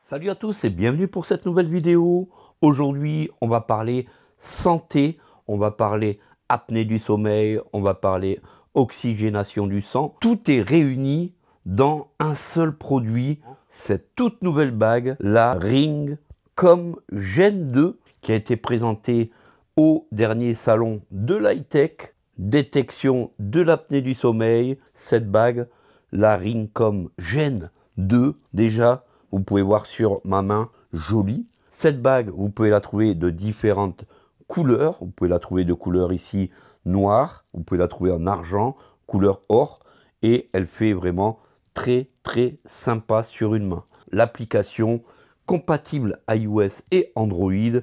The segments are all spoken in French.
Salut à tous et bienvenue pour cette nouvelle vidéo. Aujourd'hui, on va parler santé, on va parler apnée du sommeil, on va parler oxygénation du sang. Tout est réuni dans un seul produit, cette toute nouvelle bague, la Ringcom Gen 2, qui a été présentée au dernier salon de l'high-tech, détection de l'apnée du sommeil. Cette bague, la Ringcom Gen 2, déjà, vous pouvez voir sur ma main, jolie. Cette bague, vous pouvez la trouver de différentes couleurs. Vous pouvez la trouver de couleur ici noire. Vous pouvez la trouver en argent, couleur or. Et elle fait vraiment très sympa sur une main. L'application compatible iOS et Android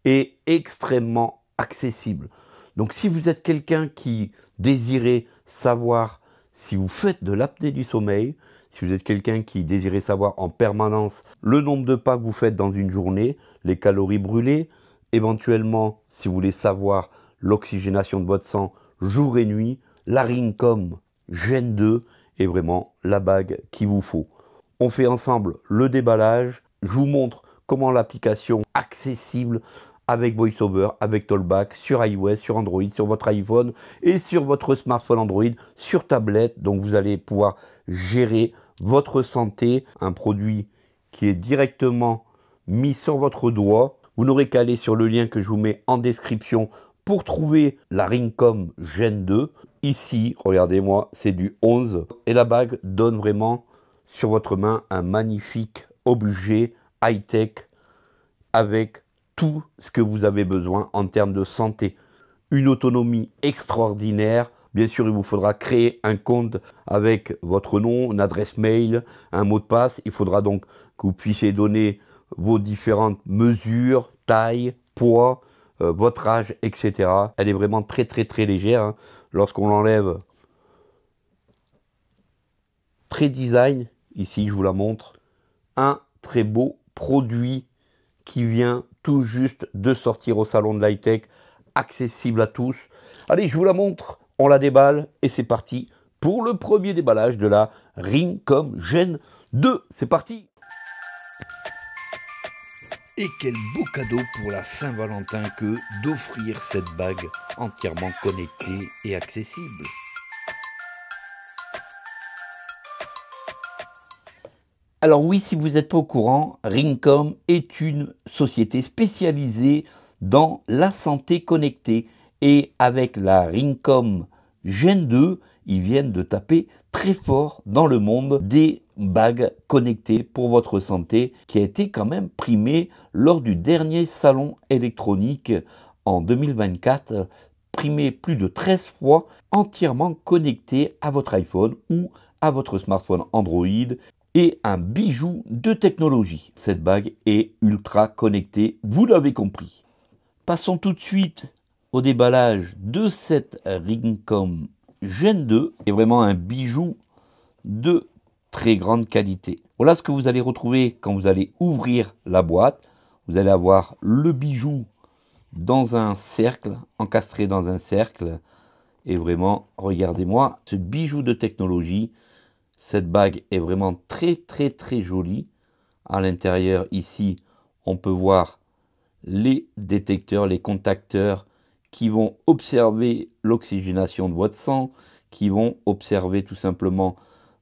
est extrêmement accessible. Donc si vous êtes quelqu'un qui désirait savoir si vous faites de l'apnée du sommeil, si vous êtes quelqu'un qui désirait savoir en permanence le nombre de pas que vous faites dans une journée, les calories brûlées, éventuellement, si vous voulez savoir l'oxygénation de votre sang jour et nuit, la Ringcom Gen 2 est vraiment la bague qu'il vous faut. On fait ensemble le déballage. Je vous montre comment l'application accessible avec VoiceOver, avec Talkback, sur iOS, sur Android, sur votre iPhone et sur votre smartphone Android, sur tablette. Donc vous allez pouvoir gérer votre santé, un produit qui est directement mis sur votre doigt. Vous n'aurez qu'à aller sur le lien que je vous mets en description pour trouver la Ringcom Gen 2. Ici, regardez-moi, c'est du 11 et la bague donne vraiment sur votre main un magnifique objet high-tech avec tout ce que vous avez besoin en termes de santé. Une autonomie extraordinaire. Bien sûr, il vous faudra créer un compte avec votre nom, une adresse mail, un mot de passe. Il faudra donc que vous puissiez donner vos différentes mesures, taille, poids, votre âge, etc. Elle est vraiment très légère, hein. Lorsqu'on l'enlève, très design. Ici, je vous la montre. Un très beau produit qui vient tout juste de sortir au salon de l'high-tech, accessible à tous. Allez, je vous la montre, on la déballe et c'est parti pour le premier déballage de la Ringcom Gen 2. C'est parti! Et quel beau cadeau pour la Saint-Valentin que d'offrir cette bague entièrement connectée et accessible. Alors oui, si vous n'êtes pas au courant, Ringcom est une société spécialisée dans la santé connectée. Et avec la Ringcom Gen 2, ils viennent de taper très fort dans le monde des bagues connectées pour votre santé, qui a été quand même primé lors du dernier salon électronique en 2024, primé plus de 13 fois, entièrement connecté à votre iPhone ou à votre smartphone Android. Et un bijou de technologie. Cette bague est ultra connectée, vous l'avez compris. Passons tout de suite au déballage de cette Ringcom Gen 2. C'est vraiment un bijou de très grande qualité. Voilà ce que vous allez retrouver quand vous allez ouvrir la boîte. Vous allez avoir le bijou dans un cercle, encastré dans un cercle. Et vraiment, regardez-moi ce bijou de technologie. Cette bague est vraiment très jolie. À l'intérieur, ici, on peut voir les détecteurs, les contacteurs qui vont observer l'oxygénation de votre sang, qui vont observer tout simplement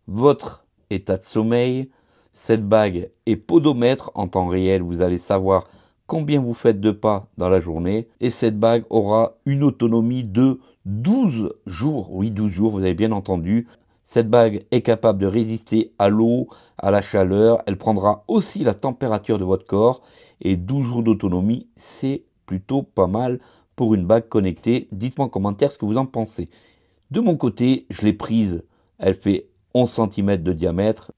votre état de sommeil. Cette bague est podomètre en temps réel. Vous allez savoir combien vous faites de pas dans la journée. Et cette bague aura une autonomie de 12 jours. Oui, 12 jours, vous avez bien entendu. Cette bague est capable de résister à l'eau, à la chaleur. Elle prendra aussi la température de votre corps. Et 12 jours d'autonomie, c'est plutôt pas mal pour une bague connectée. Dites-moi en commentaire ce que vous en pensez. De mon côté, je l'ai prise. Elle fait 11 cm de diamètre.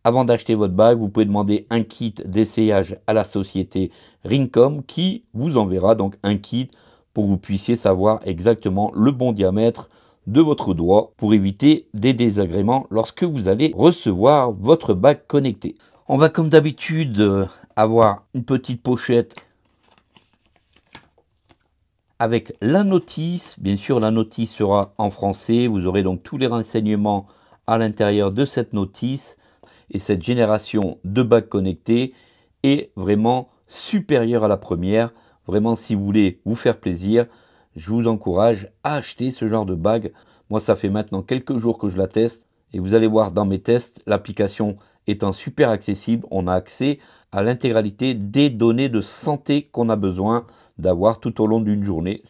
Avant d'acheter votre bague, vous pouvez demander un kit d'essayage à la société Ringcom qui vous enverra donc un kit pour que vous puissiez savoir exactement le bon diamètre de votre doigt pour éviter des désagréments lorsque vous allez recevoir votre bague connectée. On va comme d'habitude avoir une petite pochette avec la notice. Bien sûr, la notice sera en français. Vous aurez donc tous les renseignements à l'intérieur de cette notice. Et cette génération de bagues connectées est vraiment supérieure à la première. Vraiment, si vous voulez vous faire plaisir, je vous encourage à acheter ce genre de bague. Moi, ça fait maintenant quelques jours que je la teste et vous allez voir dans mes tests, l'application étant super accessible, on a accès à l'intégralité des données de santé qu'on a besoin d'avoir tout au long d'une journée.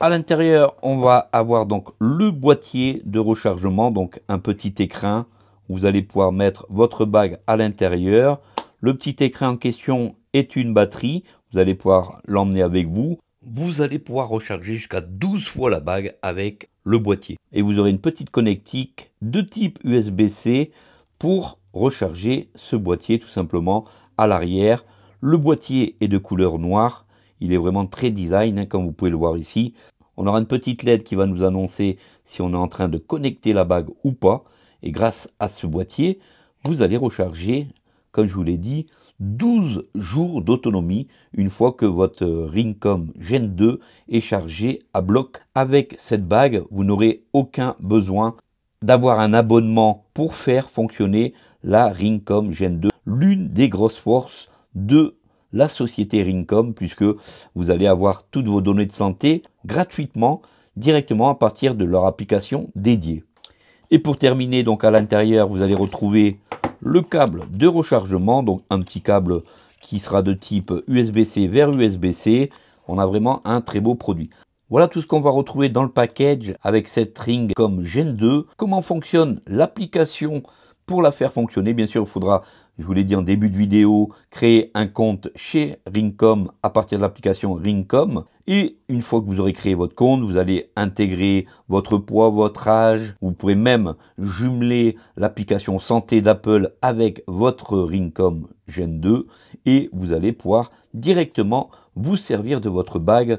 À l'intérieur, on va avoir donc le boîtier de rechargement, donc un petit écrin. Vous allez pouvoir mettre votre bague à l'intérieur. Le petit écrin en question est une batterie. Vous allez pouvoir l'emmener avec vous. Vous allez pouvoir recharger jusqu'à 12 fois la bague avec le boîtier. Et vous aurez une petite connectique de type USB-C pour recharger ce boîtier tout simplement à l'arrière. Le boîtier est de couleur noire. Il est vraiment très design, hein, comme vous pouvez le voir ici. On aura une petite LED qui va nous annoncer si on est en train de connecter la bague ou pas. Et grâce à ce boîtier, vous allez recharger, comme je vous l'ai dit, 12 jours d'autonomie une fois que votre Ringcom Gen 2 est chargé à bloc. Avec cette bague, vous n'aurez aucun besoin d'avoir un abonnement pour faire fonctionner la Ringcom Gen 2. L'une des grosses forces de la société Ringcom, puisque vous allez avoir toutes vos données de santé gratuitement, directement à partir de leur application dédiée. Et pour terminer, donc à l'intérieur, vous allez retrouver le câble de rechargement, donc un petit câble qui sera de type USB-C vers USB-C. On a vraiment un très beau produit. Voilà tout ce qu'on va retrouver dans le package avec cette Ringcom Gen 2. Comment fonctionne l'application pour la faire fonctionner? Bien sûr, il faudra, je vous l'ai dit en début de vidéo, créer un compte chez Ringcom à partir de l'application Ringcom. Et une fois que vous aurez créé votre compte, vous allez intégrer votre poids, votre âge. Vous pourrez même jumeler l'application santé d'Apple avec votre Ringcom Gen 2 et vous allez pouvoir directement vous servir de votre bague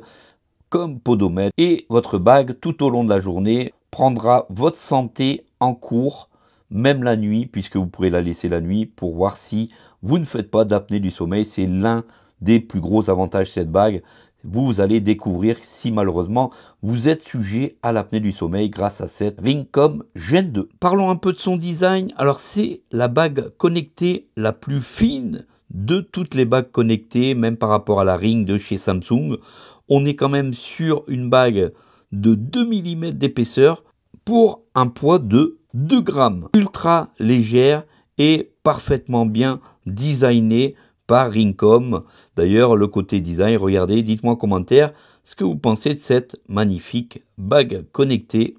comme podomètre. Et votre bague, tout au long de la journée, prendra votre santé en cours, même la nuit, puisque vous pourrez la laisser la nuit pour voir si vous ne faites pas d'apnée du sommeil. C'est l'un des plus gros avantages de cette bague. Vous allez découvrir si malheureusement vous êtes sujet à l'apnée du sommeil grâce à cette Ringcom Gen 2. Parlons un peu de son design. Alors c'est la bague connectée la plus fine de toutes les bagues connectées, même par rapport à la Ring de chez Samsung. On est quand même sur une bague de 2 mm d'épaisseur pour un poids de 2 grammes. Ultra légère et parfaitement bien designée par Ringcom. D'ailleurs, le côté design, regardez, dites-moi en commentaire ce que vous pensez de cette magnifique bague connectée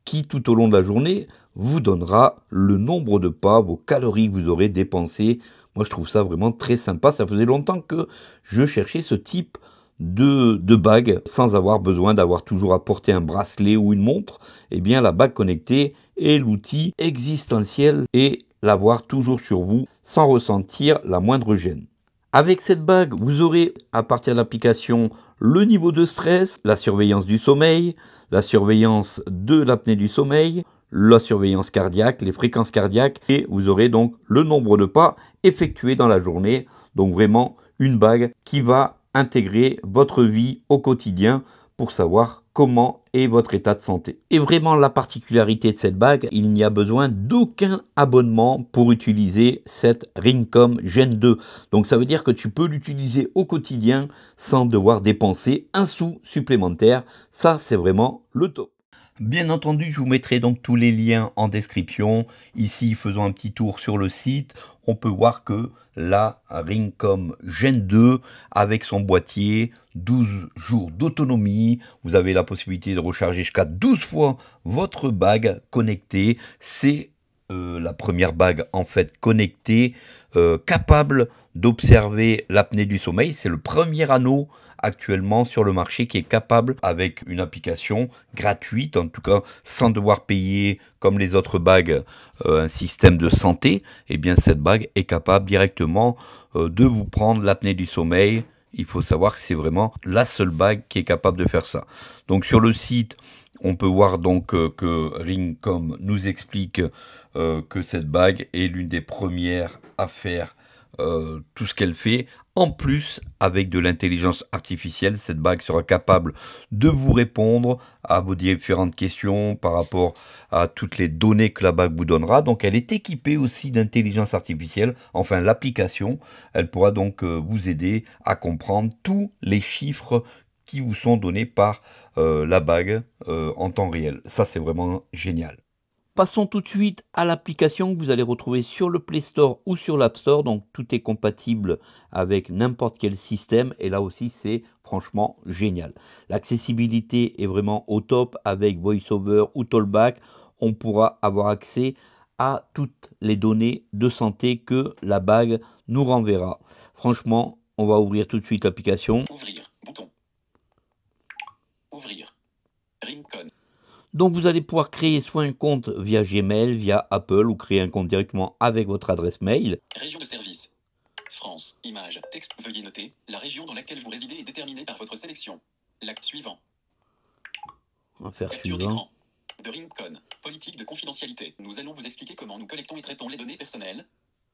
qui, tout au long de la journée, vous donnera le nombre de pas, vos calories que vous aurez dépensées. Moi, je trouve ça vraiment très sympa. Ça faisait longtemps que je cherchais ce type de bague sans avoir besoin d'avoir toujours à porter un bracelet ou une montre. Eh bien, la bague connectée est l'outil existentiel et l'avoir toujours sur vous sans ressentir la moindre gêne. Avec cette bague, vous aurez à partir de l'application le niveau de stress, la surveillance du sommeil, la surveillance de l'apnée du sommeil, la surveillance cardiaque, les fréquences cardiaques et vous aurez donc le nombre de pas effectués dans la journée. Donc vraiment une bague qui va intégrer votre vie au quotidien pour savoir comment est votre état de santé. Et vraiment la particularité de cette bague, il n'y a besoin d'aucun abonnement pour utiliser cette Ringcom Gen 2. Donc ça veut dire que tu peux l'utiliser au quotidien sans devoir dépenser un sou supplémentaire. Ça c'est vraiment le top. Bien entendu, je vous mettrai donc tous les liens en description. Ici, faisons un petit tour sur le site. On peut voir que la Ringcom Gen 2, avec son boîtier, 12 jours d'autonomie. Vous avez la possibilité de recharger jusqu'à 12 fois votre bague connectée. C'est la première bague en fait connectée, capable d'observer l'apnée du sommeil. C'est le premier anneau actuellement sur le marché qui est capable, avec une application gratuite, en tout cas sans devoir payer comme les autres bagues un système de santé. Et bien cette bague est capable directement de vous prendre l'apnée du sommeil. Il faut savoir que c'est vraiment la seule bague qui est capable de faire ça. Donc sur le site, on peut voir donc que Ringcom nous explique que cette bague est l'une des premières à faire tout ce qu'elle fait. En plus, avec de l'intelligence artificielle, cette bague sera capable de vous répondre à vos différentes questions par rapport à toutes les données que la bague vous donnera. Donc elle est équipée aussi d'intelligence artificielle, enfin l'application, elle pourra donc vous aider à comprendre tous les chiffres qui vous sont donnés par la bague en temps réel. Ça, c'est vraiment génial. Passons tout de suite à l'application que vous allez retrouver sur le Play Store ou sur l'App Store. Donc tout est compatible avec n'importe quel système et là aussi c'est franchement génial. L'accessibilité est vraiment au top avec VoiceOver ou Tollback. On pourra avoir accès à toutes les données de santé que la bague nous renverra. Franchement, on va ouvrir tout de suite l'application. Ouvrir, bouton. Ouvrir. Rincon. Donc vous allez pouvoir créer soit un compte via Gmail, via Apple ou créer un compte directement avec votre adresse mail. Région de service. France, image, texte. Veuillez noter, la région dans laquelle vous résidez est déterminée par votre sélection. L'acte suivant. On va faire Capture suivant. d'écran. De Rincon. Politique de confidentialité. Nous allons vous expliquer comment nous collectons et traitons les données personnelles.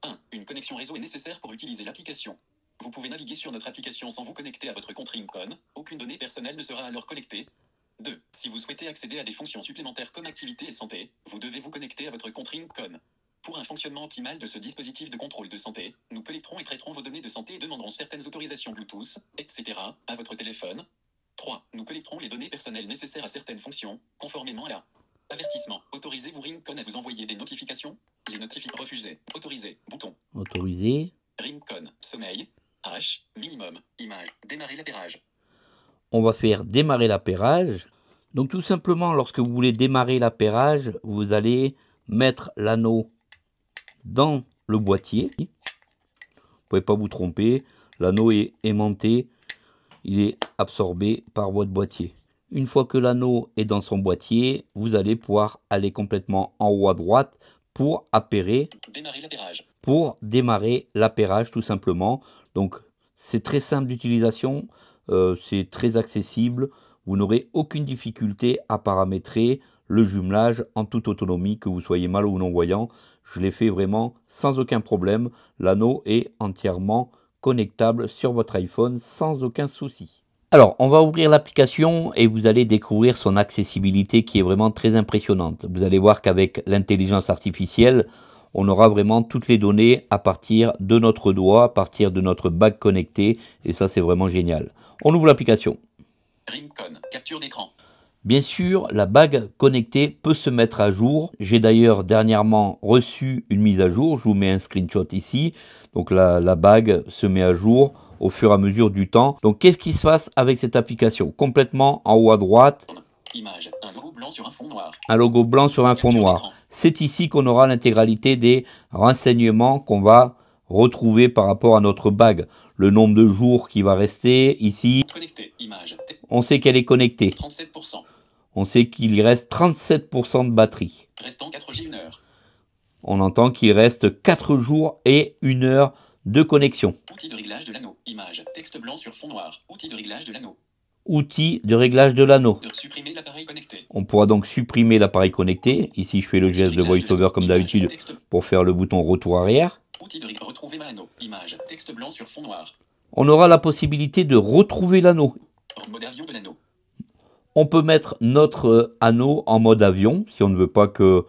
1. Une connexion réseau est nécessaire pour utiliser l'application. Vous pouvez naviguer sur notre application sans vous connecter à votre compte Rincon. Aucune donnée personnelle ne sera alors collectée. 2. Si vous souhaitez accéder à des fonctions supplémentaires comme activité et santé, vous devez vous connecter à votre compte Rincon. Pour un fonctionnement optimal de ce dispositif de contrôle de santé, nous collecterons et traiterons vos données de santé et demanderons certaines autorisations Bluetooth, etc. à votre téléphone. 3. Nous collecterons les données personnelles nécessaires à certaines fonctions, conformément à la avertissement. Autorisez-vous Rincon à vous envoyer des notifications? Les notifications refusées. Autorisé. Bouton. Autorisé. Rincon. Sommeil. H. Minimum. Image. Démarrer l'appairage. On va faire démarrer l'appairage. Donc tout simplement, lorsque vous voulez démarrer l'appairage, vous allez mettre l'anneau dans le boîtier. Vous ne pouvez pas vous tromper, l'anneau est aimanté, il est absorbé par votre boîtier. Une fois que l'anneau est dans son boîtier, vous allez pouvoir aller complètement en haut à droite pour appairer, Démarrer l'appairage. pour démarrer l'appairage tout simplement. Donc c'est très simple d'utilisation, c'est très accessible, vous n'aurez aucune difficulté à paramétrer le jumelage en toute autonomie, que vous soyez mal ou non-voyant. Je l'ai fait vraiment sans aucun problème. L'anneau est entièrement connectable sur votre iPhone sans aucun souci. Alors, on va ouvrir l'application et vous allez découvrir son accessibilité qui est vraiment très impressionnante. Vous allez voir qu'avec l'intelligence artificielle, on aura vraiment toutes les données à partir de notre doigt, à partir de notre bague connectée. Et ça, c'est vraiment génial. On ouvre l'application. Rincon. Capture d'écran. Bien sûr, la bague connectée peut se mettre à jour. J'ai d'ailleurs dernièrement reçu une mise à jour. Je vous mets un screenshot ici. Donc la bague se met à jour au fur et à mesure du temps. Donc qu'est-ce qui se passe avec cette application? Complètement en haut à droite, Image. Un logo blanc sur un fond noir. un logo blanc sur un fond noir. C'est ici qu'on aura l'intégralité des renseignements qu'on va retrouver par rapport à notre bague. Le nombre de jours qui va rester ici. Connecté. Image. On sait qu'elle est connectée. 37%. On sait qu'il y reste 37% de batterie. Restant 4G 1 heure. On entend qu'il reste 4 jours et 1 heure de connexion. Outil de réglage de l'anneau. Image. Texte blanc sur fond noir. Outil de réglage de l'anneau. Outil de réglage de l'anneau. De supprimer l'appareil connecté. On pourra donc supprimer l'appareil connecté. Ici, je fais le geste de VoiceOver comme d'habitude pour faire le bouton retour arrière. Outil de retrouver ma anneau. Image. Texte blanc sur fond noir. On aura la possibilité de retrouver l'anneau. Mode avion de l'anneau. On peut mettre notre anneau en mode avion si on ne veut pas que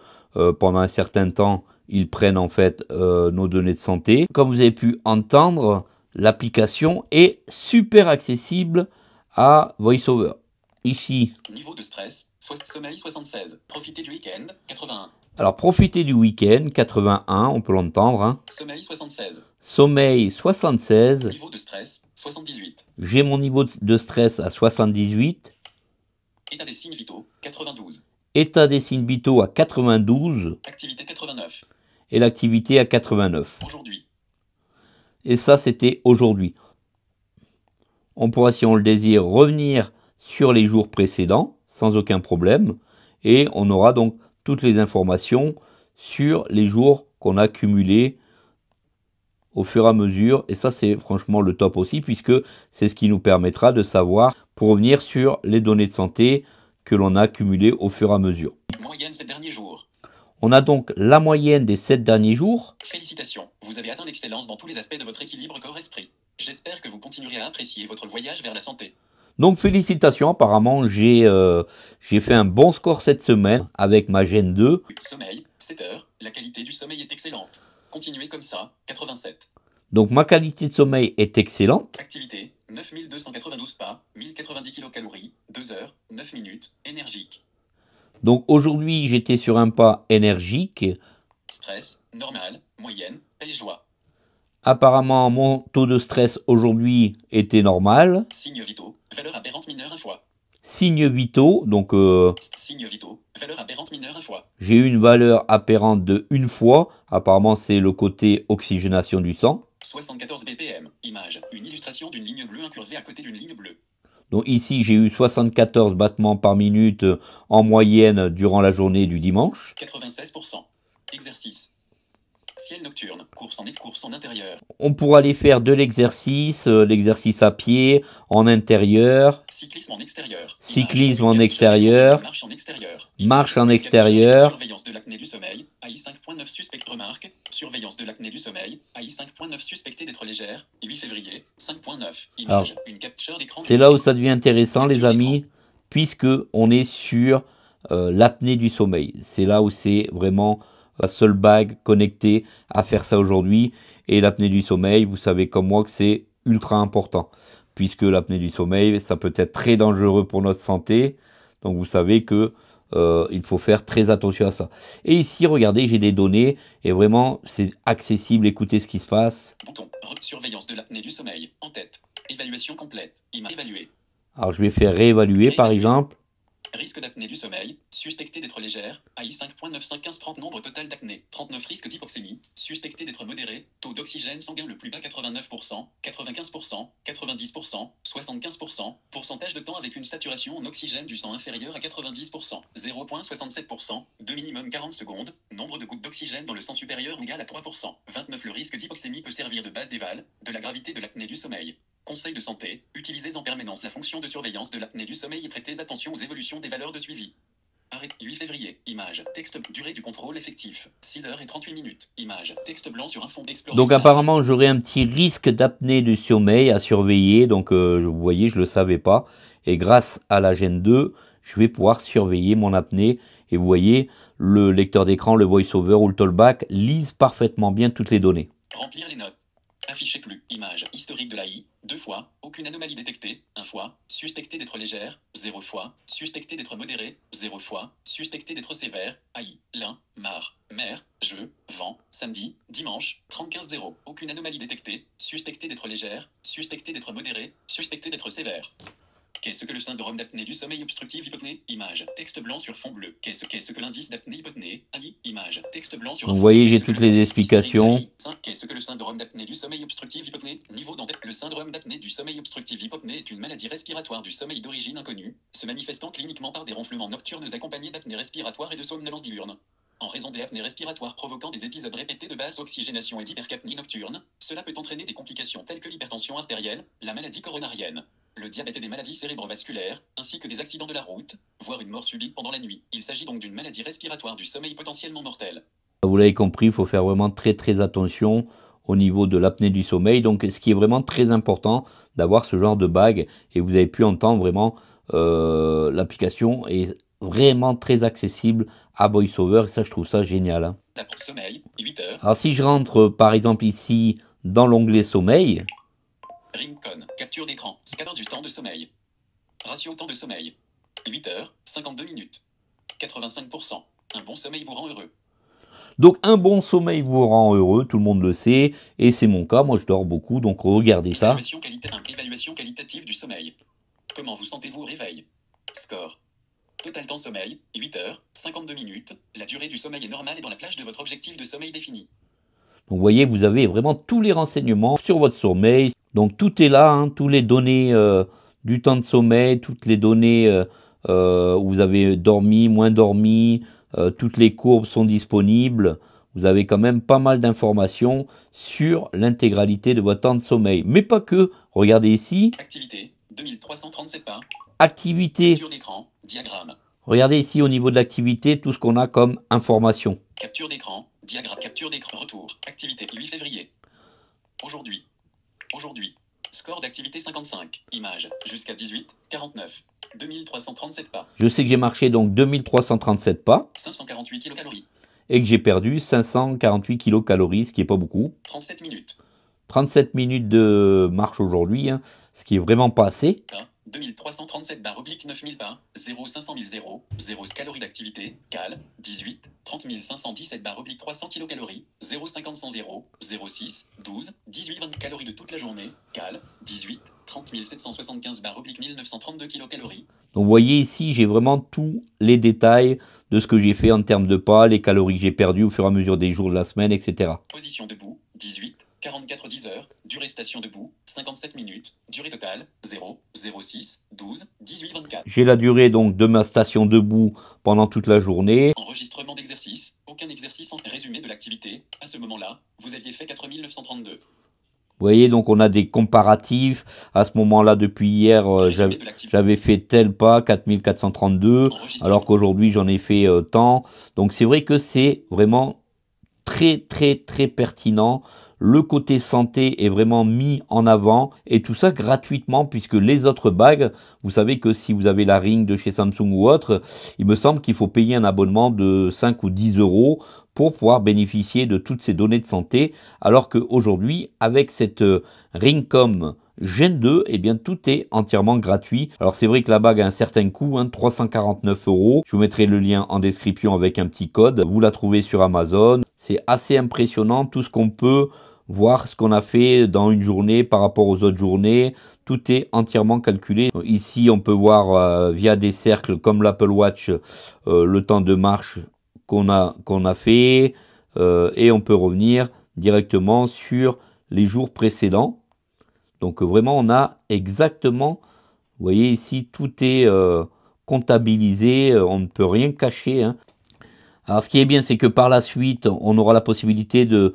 pendant un certain temps il prenne en fait nos données de santé. Comme vous avez pu entendre, l'application est super accessible à VoiceOver. Ici. Niveau de stress, sommeil 76. Profitez du week-end, 81. Alors profitez du week-end, 81, on peut l'entendre. Hein. Sommeil 76. Sommeil 76. Niveau de stress, 78. J'ai mon niveau de stress à 78. État des signes vitaux, 92. État des signes vitaux à 92. Activité 89. Et l'activité à 89. Aujourd'hui. Et ça, c'était aujourd'hui. On pourra, si on le désire, revenir sur les jours précédents, sans aucun problème. Et on aura donc toutes les informations sur les jours qu'on a cumulés au fur et à mesure. Et ça, c'est franchement le top aussi, puisque c'est ce qui nous permettra de savoir, pour revenir sur les données de santé que l'on a cumulées au fur et à mesure. Moyenne ces derniers jours. On a donc la moyenne des 7 derniers jours. Félicitations, vous avez atteint l'excellence dans tous les aspects de votre équilibre corps-esprit. J'espère que vous continuerez à apprécier votre voyage vers la santé. Donc félicitations, apparemment j'ai fait un bon score cette semaine avec ma Gen 2. Sommeil, 7 heures, la qualité du sommeil est excellente. Continuez comme ça, 87. Donc ma qualité de sommeil est excellente. Activité, 9292 pas, 1090 kcal, 2 heures, 9 minutes, énergique. Donc aujourd'hui j'étais sur un pas énergique. Stress, normal, moyenne, paix et joie. Apparemment mon taux de stress aujourd'hui était normal. Signes vitaux, valeur aberrante mineure un fois. Signes vitaux, donc Signes vitaux, valeur aberrante mineure un fois. j'ai eu une valeur apparente de 1 fois. Apparemment c'est le côté oxygénation du sang. 74 BPM, image, une illustration d'une ligne bleue incurvée à côté d'une ligne bleue. Donc ici j'ai eu 74 battements par minute en moyenne durant la journée du dimanche. 96%. Exercice. Ciel nocturne, course en intérieur. On pourra aller faire de l'exercice, l'exercice à pied, en intérieur, Cyclisme en extérieur. cyclisme Image, en extérieur, marche en extérieur. marche en Image, extérieur. Surveillance de l'apnée du sommeil, AI 5.9 suspect. Remarque, surveillance de l'apnée du sommeil, AI 5.9 suspecté d'être légère, 8 février, 5.9. Image, une capture d'écran. C'est là où ça devient intéressant les amis, puisque on est sur l'apnée du sommeil. C'est là où c'est vraiment la seule bague connectée à faire ça aujourd'hui. Et l'apnée du sommeil, vous savez comme moi que c'est ultra important, puisque l'apnée du sommeil, ça peut être très dangereux pour notre santé. Donc vous savez que il faut faire très attention à ça. Et ici, regardez, j'ai des données et vraiment, c'est accessible. Écoutez ce qui se passe. Bouton, surveillance de l'apnée du sommeil, en tête. Évaluation complète, évaluer. Alors je vais faire réévaluer par exemple. Risque d'apnée du sommeil, suspecté d'être légère, AI 5.9515 nombre total d'apnée, 39 risques d'hypoxémie, suspecté d'être modéré, taux d'oxygène sanguin le plus bas 89%, 95%, 90%, 75%, pourcentage de temps avec une saturation en oxygène du sang inférieure à 90%, 0.67%, de minimum 40 secondes, nombre de gouttes d'oxygène dans le sang supérieur égal à 3%, 29 le risque d'hypoxémie peut servir de base d'éval, de la gravité de l'apnée du sommeil. Conseil de santé, utilisez en permanence la fonction de surveillance de l'apnée du sommeil et prêtez attention aux évolutions des valeurs de suivi. Arrêt 8 février, image, texte, durée du contrôle effectif, 6h38, image, texte blanc sur un fond explorer. Donc apparemment j'aurai un petit risque d'apnée du sommeil à surveiller, donc vous voyez je ne le savais pas, et grâce à la Gen 2, je vais pouvoir surveiller mon apnée, et vous voyez le lecteur d'écran, le voice-over ou le talkback lise parfaitement bien toutes les données. Remplir les notes. Afficher plus, image, historique de l'AI, 2 fois, aucune anomalie détectée, 1 fois, suspecté d'être légère, 0 fois, suspecté d'être modéré, 0 fois, suspecté d'être sévère, AI, lin, mar, mer, jeu, vent, samedi, dimanche, 30-15-0, aucune anomalie détectée, suspecté d'être légère, suspecté d'être modéré, suspecté d'être sévère. Qu'est-ce que le syndrome d'apnée du sommeil obstructif hypopnée? Image, texte blanc sur fond bleu. Qu'est-ce que l'indice d'apnée hypopnée? AI, image, texte blanc sur un fond bleu. Vous voyez, j'ai toutes les explications. Qu'est-ce que le syndrome d'apnée du sommeil obstructif hypopnée? Niveau d'entête. Le syndrome d'apnée du sommeil obstructif hypopnée est une maladie respiratoire du sommeil d'origine inconnue, se manifestant cliniquement par des ronflements nocturnes accompagnés d'apnée respiratoire et de somnolence diurne. En raison des apnées respiratoires provoquant des épisodes répétés de basse oxygénation et d'hypercapnie nocturne, cela peut entraîner des complications telles que l'hypertension artérielle, la maladie coronarienne, le diabète et des maladies cérébrovasculaires, ainsi que des accidents de la route, voire une mort subite pendant la nuit. Il s'agit donc d'une maladie respiratoire du sommeil potentiellement mortelle. Vous l'avez compris, il faut faire vraiment très attention au niveau de l'apnée du sommeil. Donc ce qui est vraiment très important d'avoir ce genre de bague, et vous avez pu entendre vraiment l'application est vraiment très accessible à VoiceOver, et ça je trouve ça génial. Hein. Sommeil, 8 heures. Alors si je rentre par exemple ici dans l'onglet sommeil. Rincon, capture d'écran, scanner du temps de sommeil. Ratio temps de sommeil, 8 heures, 52 minutes. 85%. Un bon sommeil vous rend heureux. Donc un bon sommeil vous rend heureux, tout le monde le sait, et c'est mon cas, moi je dors beaucoup, donc regardez ça. Évaluation qualitative du sommeil. Comment vous sentez-vous au réveil? Score. Total temps sommeil, 8 heures, 52 minutes. La durée du sommeil est normale et dans la plage de votre objectif de sommeil défini. Donc vous voyez, vous avez vraiment tous les renseignements sur votre sommeil. Donc tout est là, hein, toutes les données du temps de sommeil, toutes les données où vous avez dormi, moins dormi, toutes les courbes sont disponibles. Vous avez quand même pas mal d'informations sur l'intégralité de votre temps de sommeil. Mais pas que, regardez ici. Activité, 2337 pas. Activité. Capture d'écran, diagramme. Regardez ici au niveau de l'activité, tout ce qu'on a comme information. Capture d'écran. Diagramme. Capture d'écran. Retour. Activité 8 février. Aujourd'hui. Aujourd'hui. Score d'activité 55. Images. Jusqu'à 18. 49. 2337 pas. Je sais que j'ai marché donc 2337 pas 548 kilocalories. et que j'ai perdu 548 kilocalories, ce qui n'est pas beaucoup. 37 minutes. 37 minutes de marche aujourd'hui, hein, ce qui est vraiment pas assez. 2337 /9000 pas, 0 500 000 0, 0 calories d'activité, cal, 18, 30 517 /300 kilocalories, 0 50 100 0, 0 6, 12, 18 20 calories de toute la journée, cal, 18, 30 775 /1932 kilocalories. Donc vous voyez ici, j'ai vraiment tous les détails de ce que j'ai fait en termes de pas, les calories que j'ai perdues au fur et à mesure des jours de la semaine, etc. Position debout, 18, 44 10 heures, durée station debout, 57 minutes, durée totale, 0, 06, 12, 18 24. J'ai la durée donc de ma station debout pendant toute la journée. Enregistrement d'exercice, aucun exercice en résumé de l'activité, à ce moment-là, vous aviez fait 4932. Vous voyez, donc on a des comparatifs. À ce moment-là, depuis hier, j'avais fait tel pas, 4432, alors qu'aujourd'hui, j'en ai fait tant. Donc c'est vrai que c'est vraiment très, très, très pertinent. Le côté santé est vraiment mis en avant et tout ça gratuitement puisque les autres bagues, vous savez que si vous avez la Ring de chez Samsung ou autre, il me semble qu'il faut payer un abonnement de 5 ou 10 euros pour pouvoir bénéficier de toutes ces données de santé, alors qu'aujourd'hui, avec cette Ringcom Gen 2, eh bien tout est entièrement gratuit. Alors c'est vrai que la bague a un certain coût, 349 euros. Je vous mettrai le lien en description avec un petit code. Vous la trouvez sur Amazon. C'est assez impressionnant tout ce qu'on peut voir, ce qu'on a fait dans une journée par rapport aux autres journées. Tout est entièrement calculé. Ici, on peut voir via des cercles comme l'Apple Watch le temps de marche qu'on a fait et on peut revenir directement sur les jours précédents. Donc vraiment, on a exactement, vous voyez ici, tout est comptabilisé, on ne peut rien cacher, hein. Alors ce qui est bien, c'est que par la suite, on aura la possibilité de,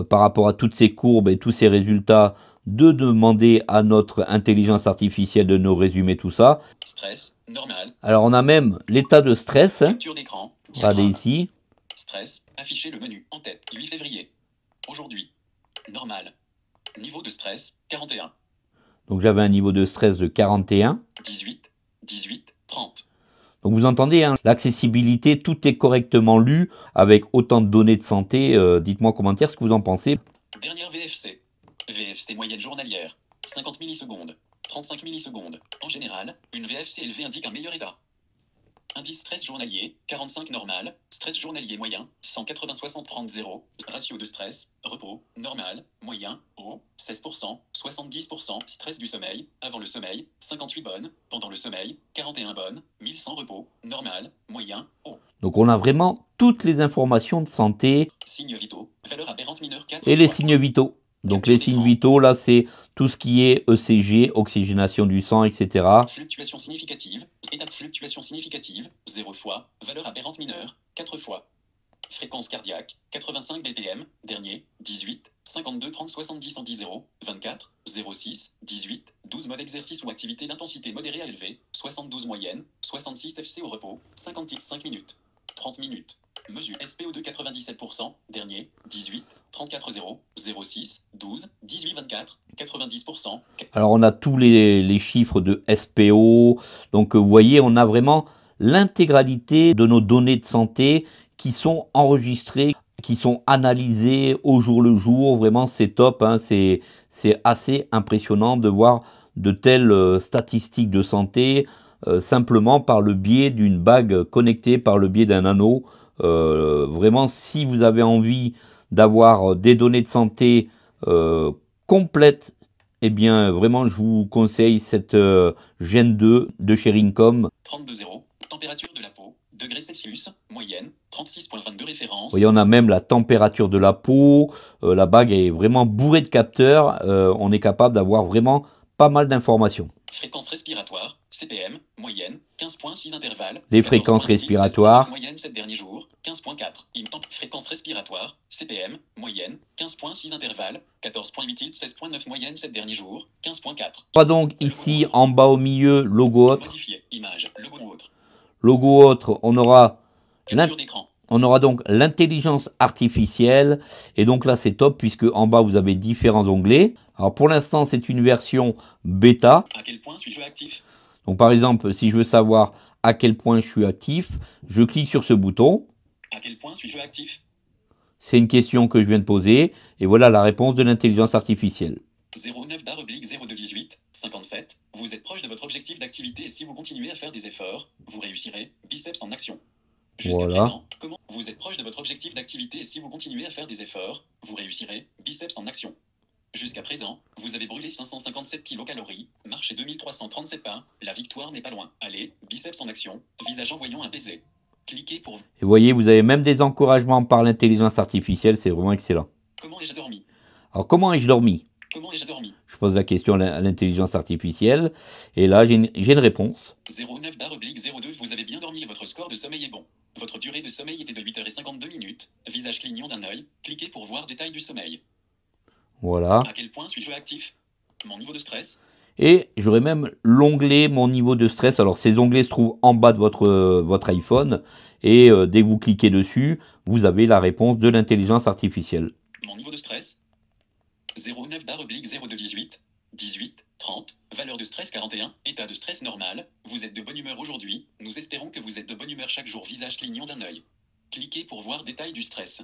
par rapport à toutes ces courbes et tous ces résultats, de demander à notre intelligence artificielle de nous résumer tout ça. Stress, normal. Alors on a même l'état de stress, hein. Capture d'écran. Regardez ici. Stress, afficher le menu en tête, 8 février. Aujourd'hui. Normal. Niveau de stress, 41. Donc j'avais un niveau de stress de 41. 18, 18, 30. Donc vous entendez, hein, l'accessibilité, tout est correctement lu avec autant de données de santé. Dites-moi en commentaire ce que vous en pensez. Dernière VFC. VFC moyenne journalière. 50 millisecondes. 35 millisecondes. En général, une VFC élevée indique un meilleur état. Indice stress journalier, 45 normal. Stress journalier moyen, 180 60 30 0. Ratio de stress, repos, normal, moyen, haut, 16%, 70%. Stress du sommeil, avant le sommeil, 58 bonnes. Pendant le sommeil, 41 bonnes. 1100 repos, normal, moyen, haut. Donc on a vraiment toutes les informations de santé. Signes vitaux, valeur aberrante mineure 4. Et les signes vitaux. Donc les signes vitaux, là, c'est tout ce qui est ECG, oxygénation du sang, etc. Fluctuation significative, état de fluctuation significative, 0 fois, valeur aberrante mineure, 4 fois. Fréquence cardiaque, 85 BPM, dernier, 18, 52 30 70 110 0, 24, 06, 18, 12 mode exercice ou activité d'intensité modérée à élevée, 72 moyenne, 66 FC au repos, 55 minutes, 30 minutes. Mesure SPO2 97%, dernier, 18, 34 0, 06, 12, 18 24, 90%. Alors on a tous les chiffres de SPO, donc vous voyez, on a vraiment l'intégralité de nos données de santé qui sont enregistrées, qui sont analysées au jour le jour. Vraiment c'est top, hein, c'est assez impressionnant de voir de telles statistiques de santé simplement par le biais d'une bague connectée, par le biais d'un anneau. Vraiment, si vous avez envie d'avoir des données de santé complètes, eh bien, vraiment, je vous conseille cette Gen 2 de chez Ringcom. 32,0, température de la peau, degrés Celsius, moyenne, 36,22 références. Vous voyez, on a même la température de la peau. La bague est vraiment bourrée de capteurs. On est capable d'avoir vraiment pas mal d'informations. Fréquence respiratoire, CPM, moyenne, 15,6 intervalles. Les fréquences respiratoires. Moyenne 7 derniers jours, 15,4. Fréquence respiratoire, CPM, moyenne, 15,6 intervalles. 14,8 tilt, 16,9 moyenne 7 derniers jours, 15,4. On va donc ici en bas au milieu, logo autre. Modifier, image, logo autre. Logo autre, on aura capture d'écran. On aura donc l'intelligence artificielle. Et donc là, c'est top puisque en bas, vous avez différents onglets. Alors pour l'instant, c'est une version bêta. À quel point suis-je actif? Donc par exemple, si je veux savoir à quel point je suis actif, je clique sur ce bouton. À quel point suis-je actif? C'est une question que je viens de poser. Et voilà la réponse de l'intelligence artificielle. 09/0218 57. Vous êtes proche de votre objectif d'activité et si vous continuez à faire des efforts, vous réussirez. Biceps en action. Jusqu'à Voilà. présent, comment vous êtes proche de votre objectif d'activité et si vous continuez à faire des efforts, vous réussirez. Biceps en action. Jusqu'à présent, vous avez brûlé 557 kilocalories, marché 2337 pas, la victoire n'est pas loin. Allez, biceps en action, visage envoyant un baiser. Cliquez pour vous. Et vous voyez, vous avez même des encouragements par l'intelligence artificielle. C'est vraiment excellent. Comment ai-je dormi? Alors comment ai-je dormi? Comment ai-je dormi? Je pose la question à l'intelligence artificielle. Et là, j'ai une réponse. 09/02 vous avez bien dormi et votre score de sommeil est bon. Votre durée de sommeil était de 8h52 minutes. Visage clignant d'un œil. Cliquez pour voir détail du sommeil. Voilà. À quel point suis-je actif? Mon niveau de stress? Et j'aurai même l'onglet mon niveau de stress. Alors ces onglets se trouvent en bas de votre iPhone. Et dès que vous cliquez dessus, vous avez la réponse de l'intelligence artificielle. Mon niveau de stress? 09/0218 18 30. Valeur de stress 41. État de stress normal. Vous êtes de bonne humeur aujourd'hui. Nous espérons que vous êtes de bonne humeur chaque jour. Visage clignant d'un œil. Cliquez pour voir détail du stress.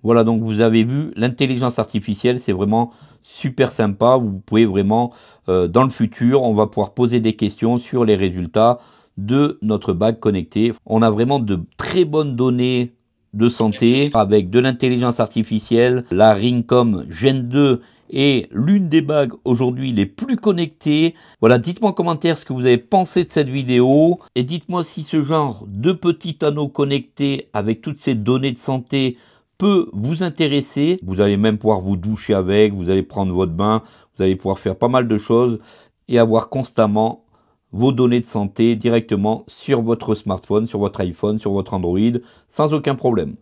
Voilà, donc vous avez vu, l'intelligence artificielle, c'est vraiment super sympa. Vous pouvez vraiment, dans le futur, on va pouvoir poser des questions sur les résultats de notre bague connectée. On a vraiment de très bonnes données de santé avec de l'intelligence artificielle. La Ringcom Gen 2 est l'une des bagues aujourd'hui les plus connectées. Voilà, dites-moi en commentaire ce que vous avez pensé de cette vidéo. Et dites-moi si ce genre de petit anneau connecté avec toutes ces données de santé peut vous intéresser. Vous allez même pouvoir vous doucher avec, vous allez prendre votre bain, vous allez pouvoir faire pas mal de choses et avoir constamment vos données de santé directement sur votre smartphone, sur votre iPhone, sur votre Android, sans aucun problème.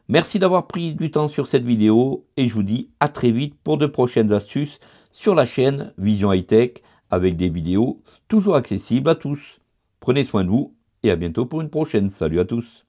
Merci d'avoir pris du temps sur cette vidéo et je vous dis à très vite pour de prochaines astuces sur la chaîne Vision High Tech avec des vidéos toujours accessibles à tous. Prenez soin de vous et à bientôt pour une prochaine. Salut à tous.